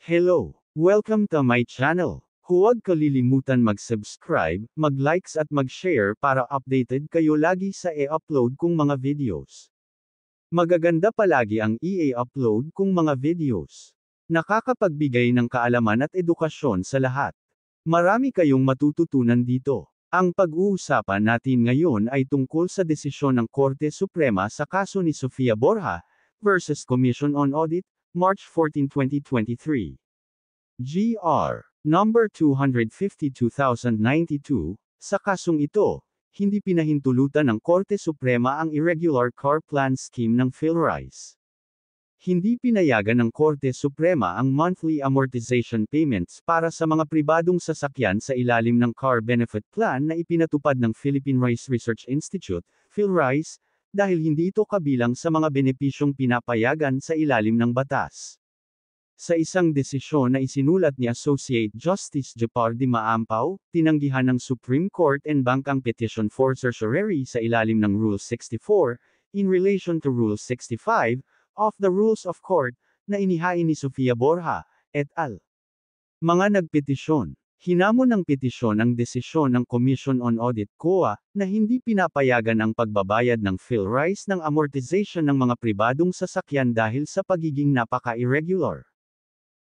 Hello! Welcome to my channel. Huwag kalilimutan mag-subscribe, mag-likes at mag-share para updated kayo lagi sa i-upload kong mga videos. Magaganda palagi ang i-upload kong mga videos. Nakakapagbigay ng kaalaman at edukasyon sa lahat. Marami kayong matututunan dito. Ang pag-uusapan natin ngayon ay tungkol sa desisyon ng Korte Suprema sa kaso ni Sofia Borja versus Commission on Audit, March 14, 2023. GR. Number 252,092, sa kasong ito, hindi pinahintulutan ng Korte Suprema ang irregular car plan scheme ng PhilRice. Hindi pinayagan ng Korte Suprema ang monthly amortization payments para sa mga pribadong sasakyan sa ilalim ng Car Benefit Plan na ipinatupad ng Philippine Rice Research Institute, PhilRice, dahil hindi ito kabilang sa mga benepisyong pinapayagan sa ilalim ng batas. Sa isang desisyon na isinulat ni Associate Justice Jepardy Maampaw, tinanggihan ng Supreme Court en banc ang petition for certiorari sa ilalim ng Rule 64, in relation to Rule 65, of the Rules of Court, na inihain ni Sofia Borja, et al. Mga nagpetisyon. Hinamon ng petisyon ang desisyon ng Commission on Audit COA, na hindi pinapayagan ang pagbabayad ng PhilRice ng amortization ng mga pribadong sasakyan dahil sa pagiging napaka-irregular.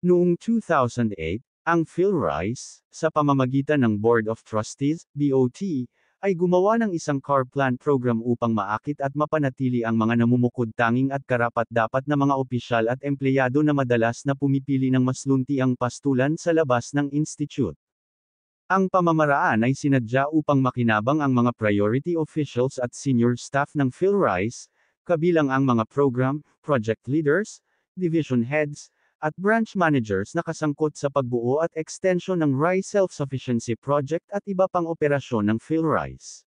Noong 2008, ang PhilRice, sa pamamagitan ng Board of Trustees, BOT, ay gumawa ng isang car plan program upang maakit at mapanatili ang mga namumukod-tanging at karapat-dapat na mga opisyal at empleyado na madalas na pumipili ng mas luntiang pastulan sa labas ng institute. Ang pamamaraan ay sinadya upang makinabang ang mga priority officials at senior staff ng PhilRice, kabilang ang mga program, project leaders, division heads, at branch managers na kasangkot sa pagbuo at extension ng Rice Self-Sufficiency Project at iba pang operasyon ng PhilRice.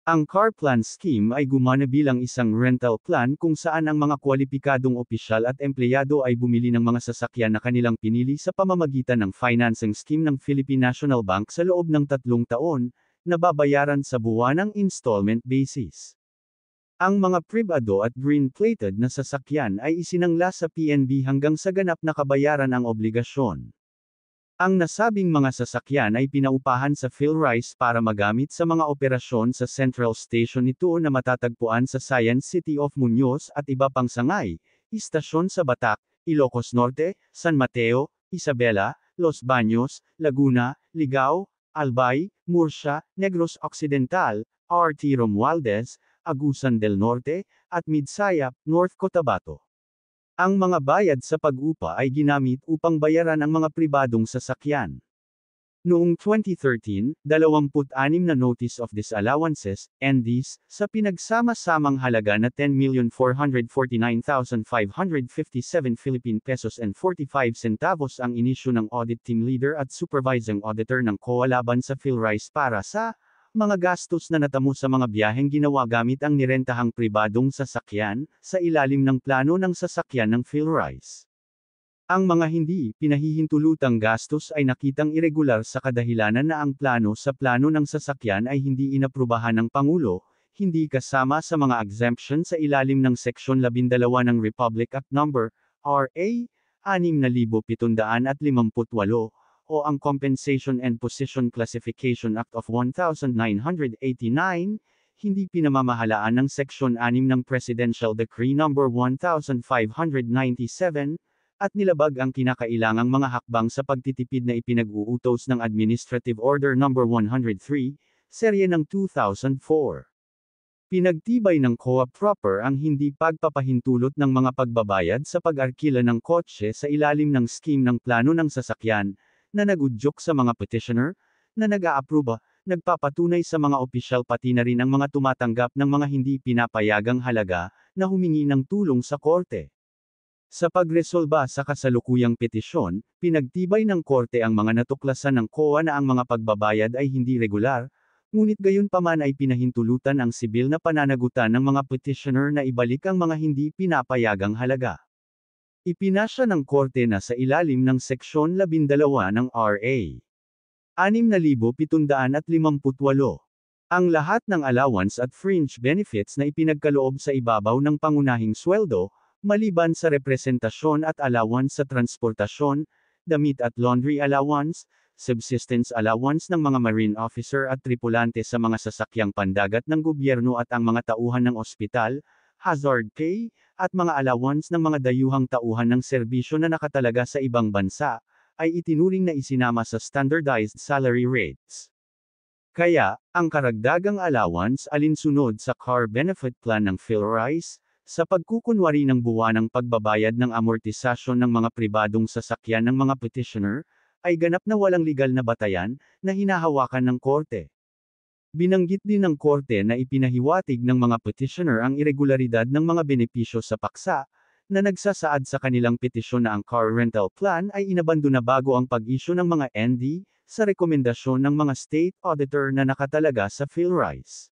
Ang car plan scheme ay gumana bilang isang rental plan kung saan ang mga kwalipikadong opisyal at empleyado ay bumili ng mga sasakyan na kanilang pinili sa pamamagitan ng financing scheme ng Philippine National Bank sa loob ng 3 taon, na babayaran sa buwanang installment basis. Ang mga pribado at green-plated na sasakyan ay isinangla sa PNB hanggang sa ganap na kabayaran ang obligasyon. Ang nasabing mga sasakyan ay pinaupahan sa PhilRice para magamit sa mga operasyon sa Central Station nito na matatagpuan sa Science City of Muñoz at iba pang sangay, istasyon sa Batac, Ilocos Norte, San Mateo, Isabela, Los Baños, Laguna, Ligao, Albay, Murcia, Negros Occidental, RT Romualdez, Agusan del Norte, at Midsayap, North Cotabato. Ang mga bayad sa pag-upa ay ginamit upang bayaran ang mga pribadong sasakyan. Noong 2013, 26 na Notice of Disallowances, NDs, sa pinagsama-samang halaga na 10,449,557 Philippine pesos and 45 centavos ang inisyu ng audit team leader at supervising auditor ng COA laban sa PhilRice para sa mga gastos na natamo sa mga biyaheng ginawa gamit ang nirentahang pribadong sasakyan, sa ilalim ng plano ng sasakyan ng PhilRice. Ang mga hindi pinahihintulutang gastos ay nakitang irregular sa kadahilanan na ang plano sa plano ng sasakyan ay hindi inaprubahan ng Pangulo, hindi kasama sa mga exemption sa ilalim ng Seksyon 12 ng Republic Act No. RA 6758, o ang Compensation and Position Classification Act of 1989, hindi pinamamahalaan ng Seksyon 6 ng Presidential Decree No. 1597, at nilabag ang kinakailangang mga hakbang sa pagtitipid na ipinag-uutos ng Administrative Order No. 103, serye ng 2004. Pinagtibay ng COA proper ang hindi pagpapahintulot ng mga pagbabayad sa pag-arkila ng kotse sa ilalim ng scheme ng plano ng sasakyan, na nagudyok sa mga petitioner, na nag-aaproba, nagpapatunay sa mga opisyal pati na rin ang mga tumatanggap ng mga hindi pinapayagang halaga, na humingi ng tulong sa korte. Sa pagresolba sa kasalukuyang petisyon, pinagtibay ng korte ang mga natuklasan ng COA na ang mga pagbabayad ay hindi regular, ngunit gayunpaman ay pinahintulutan ang sibil na pananagutan ng mga petitioner na ibalik ang mga hindi pinapayagang halaga. Ipinasya ng korte na sa ilalim ng Seksyon 12 ng RA 6,758, ang lahat ng allowance at fringe benefits na ipinagkaloob sa ibabaw ng pangunahing sweldo, maliban sa representasyon at allowance sa transportasyon, damit at laundry allowance, subsistence allowance ng mga marine officer at tripulante sa mga sasakyang pandagat ng gobyerno at ang mga tauhan ng ospital, hazard pay, at mga allowance ng mga dayuhang tauhan ng serbisyo na nakatalaga sa ibang bansa, ay itinuring na isinama sa standardized salary rates. Kaya, ang karagdagang allowance alinsunod sa car benefit plan ng PhilRice, sa pagkukunwari ng buwanang pagbabayad ng amortisasyon ng mga pribadong sasakyan ng mga petitioner, ay ganap na walang legal na batayan, na hinahawakan ng korte. Binanggit din ng korte na ipinahiwatig ng mga petitioner ang irregularidad ng mga benepisyo sa paksa, na nagsasaad sa kanilang petisyon na ang car rental plan ay inabandona bago ang pag-issue ng mga ND, sa rekomendasyon ng mga state auditor na nakatalaga sa PhilRice.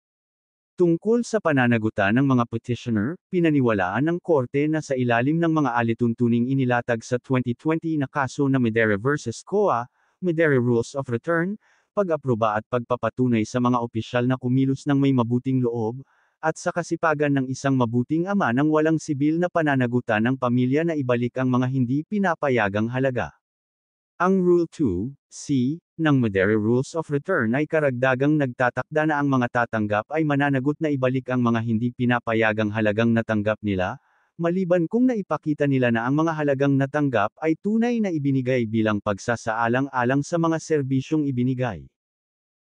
Tungkol sa pananagutan ng mga petitioner, pinaniwalaan ng korte na sa ilalim ng mga alituntuning inilatag sa 2020 na kaso na Medere vs. COA, Medere Rules of Return, pag-aproba at pagpapatunay sa mga opisyal na kumilos ng may mabuting loob, at sa kasipagan ng isang mabuting ama ng walang sibil na pananagutan ng pamilya na ibalik ang mga hindi pinapayagang halaga. Ang Rule 2C ng Medere Rules of Return ay karagdagang nagtatakda na ang mga tatanggap ay mananagot na ibalik ang mga hindi pinapayagang halagang natanggap nila, maliban kung naipakita nila na ang mga halagang natanggap ay tunay na ibinigay bilang pagsasaalang-alang sa mga serbisyong ibinigay.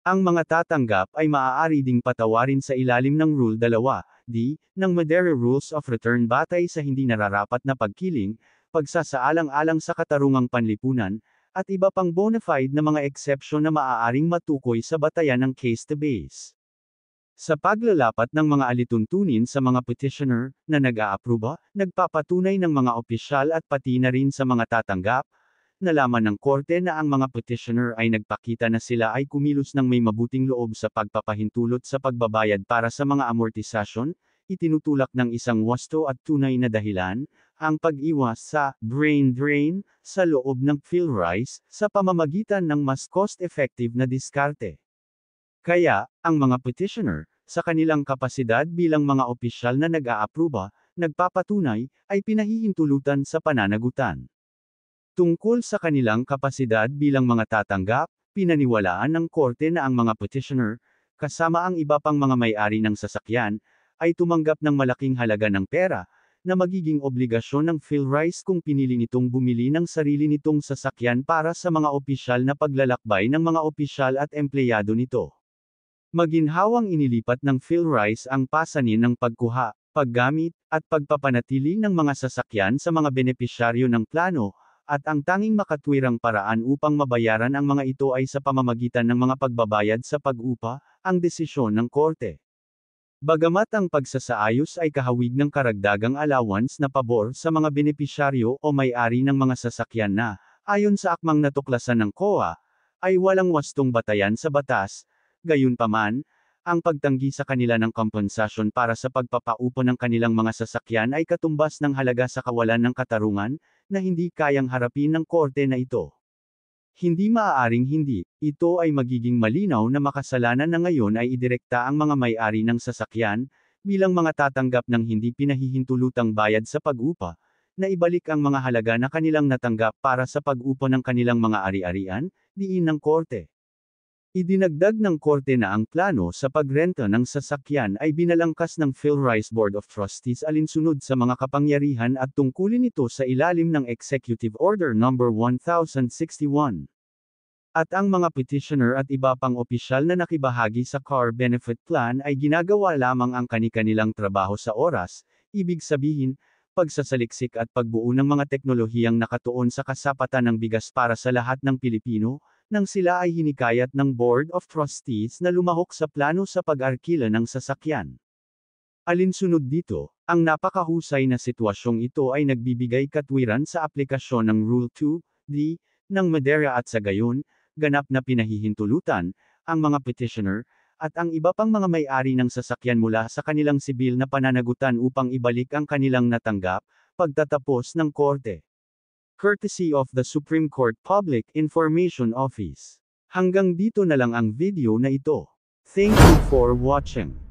Ang mga tatanggap ay maaari ding patawarin sa ilalim ng Rule 2D ng Medere Rules of Return batay sa hindi nararapat na pagkiling, pagsasaalang-alang sa katarungang panlipunan, at iba pang bona fide na mga eksepsyon na maaaring matukoy sa batayan ng case to base. Sa paglalapat ng mga alituntunin sa mga petitioner, na nag-aaproba, nagpapatunay ng mga opisyal at pati na rin sa mga tatanggap, nalaman ng korte na ang mga petitioner ay nagpakita na sila ay kumilos ng may mabuting loob sa pagpapahintulot sa pagbabayad para sa mga amortisasyon, itinutulak ng isang wasto at tunay na dahilan, ang pag-iwas sa brain drain sa loob ng PhilRice sa pamamagitan ng mas cost-effective na diskarte. Kaya, ang mga petitioner, sa kanilang kapasidad bilang mga opisyal na nag-aaproba, nagpapatunay, ay pinahihintulutan sa pananagutan. Tungkol sa kanilang kapasidad bilang mga tatanggap, pinaniwalaan ng korte na ang mga petitioner, kasama ang iba pang mga may-ari ng sasakyan, ay tumanggap ng malaking halaga ng pera, na magiging obligasyon ng PhilRice kung pinili nitong bumili ng sarili nitong sasakyan para sa mga opisyal na paglalakbay ng mga opisyal at empleyado nito. Maginhawang inilipat ng PhilRice ang pasanin ng pagkuha, paggamit, at pagpapanatili ng mga sasakyan sa mga benepisyaryo ng plano, at ang tanging makatwirang paraan upang mabayaran ang mga ito ay sa pamamagitan ng mga pagbabayad sa pag-upa, ang desisyon ng korte. Bagamat ang pagsasaayos ay kahawig ng karagdagang allowance na pabor sa mga benepisyaryo o may-ari ng mga sasakyan na, ayon sa akmang natuklasan ng COA, ay walang wastong batayan sa batas. Gayunpaman, ang pagtanggi sa kanila ng kompensasyon para sa pagpapaupo ng kanilang mga sasakyan ay katumbas ng halaga sa kawalan ng katarungan, na hindi kayang harapin ng korte na ito. Hindi maaaring hindi, ito ay magiging malinaw na makasalanan na ngayon ay idirekta ang mga may-ari ng sasakyan, bilang mga tatanggap ng hindi pinahihintulutang bayad sa pag-upa, na ibalik ang mga halaga na kanilang natanggap para sa pag-upo ng kanilang mga ari-arian, diin ng korte. Idinagdag ng korte na ang plano sa pagrenta ng sasakyan ay binalangkas ng PhilRice Board of Trustees alinsunod sa mga kapangyarihan at tungkulin nito sa ilalim ng Executive Order No. 1061. At ang mga petitioner at iba pang opisyal na nakibahagi sa Car Benefit Plan ay ginagawa lamang ang kani-kanilang trabaho sa oras, ibig sabihin, pagsasaliksik at pagbuo ng mga teknolohiyang nakatuon sa kasapatan ng bigas para sa lahat ng Pilipino, nang sila ay hinikayat ng Board of Trustees na lumahok sa plano sa pag-arkila ng sasakyan. Alinsunod dito, ang napakahusay na sitwasyong ito ay nagbibigay katwiran sa aplikasyon ng Rule 2D ng Medere at sa gayon, ganap na pinahihintulutan ang mga petitioner at ang iba pang mga may-ari ng sasakyan mula sa kanilang sibil na pananagutan upang ibalik ang kanilang natanggap pagtatapos ng korte. Courtesy of the Supreme Court Public Information Office. Hanggang dito na lang ang video na ito. Thank you for watching.